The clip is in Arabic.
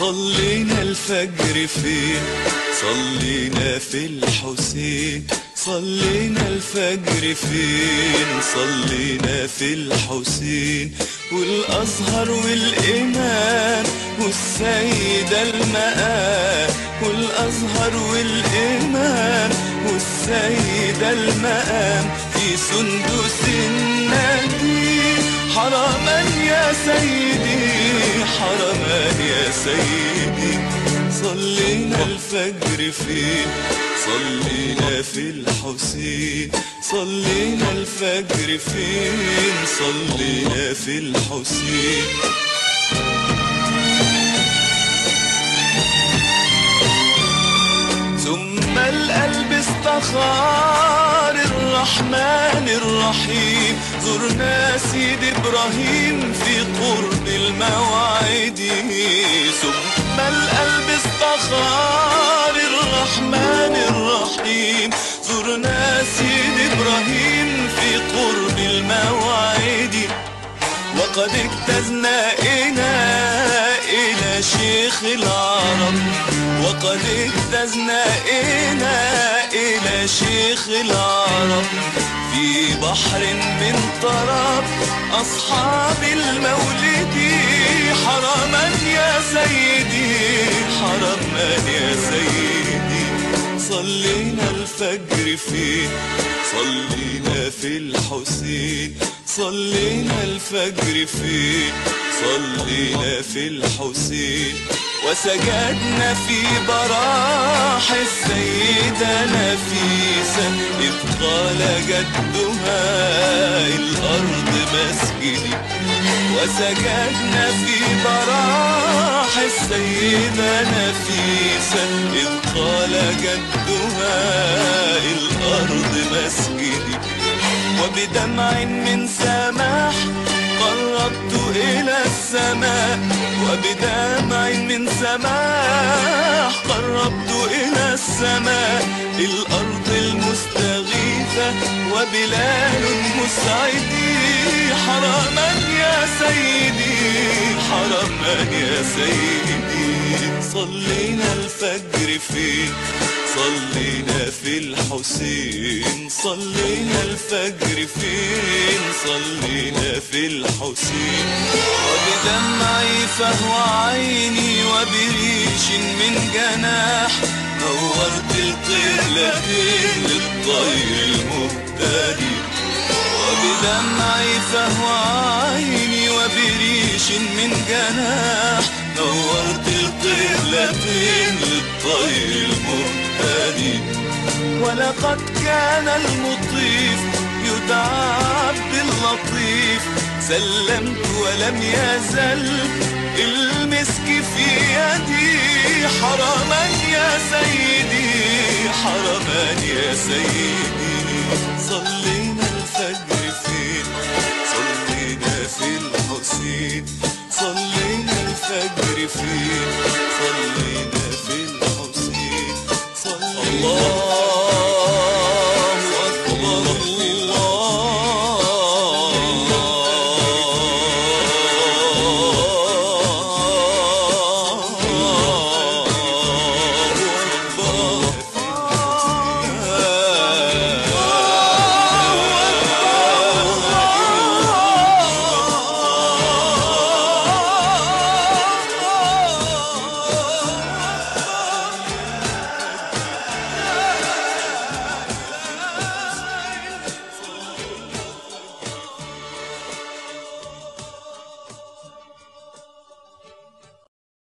صلينا الفجر فين؟ صلينا في الحسين. صلينا الفجر فين؟ صلينا في الحسين. والأزهر والإمام والسيدة المقام، والأزهر والإمام والسيدة المقام في سندس النبي. حرما يا سيدي، حرما يا سيدي. صلينا الفجر فين؟ صلينا في الحسين. صلينا الفجر فين؟ صلينا في الحسين. ثم القلب استخار الرحمن الرحيم. زرنا سيد إبراهيم في قرب الموعد. ثم القلب استخار الرحمن الرحيم. زرنا سيد إبراهيم في قرب الموعد. وقد اجتزنا إلى شيخ العرب. وقد اجتزنا إلى شيخ العرب في بحر من طرب أصحاب المولد. حرما يا سيدي، حرما يا سيدي. صلينا الفجر فين؟ صلينا في الحسين. صلينا الفجر فين؟ صلينا في الحسين. وسجدنا في براح السيدة نفيسة إذ قال جدها الأرض مسجدي. وسجدنا في براح السيدة نفيسة إذ قال جدها الأرض مسجدي. وبدمع من سماح قربت إلى السماء. وبدمع من سماح قربت إلى السماء. الأرض المستغيثة وبلال مسعدي. حرما يا سيدي، حرما يا سيدي. صلينا الفجر فين؟ صلينا في الحسين. صلينا الفجر فين؟ صلينا في الحسين. وبدمعي فهو عيني وبريش من جناح نورت القبلتين للطير المهتدي. وبدمعي فهو عيني وبريش من جناح نورت القبلتين للطير المهتدي. ولقد كان المطيف يدعى عبد اللطيف. سلمت ولم يزل المسك في يدي. حرما يا سيدي، حرما يا سيدي. صلينا الفجر فين؟ صلينا في الحسين. صلينا الفجر فين؟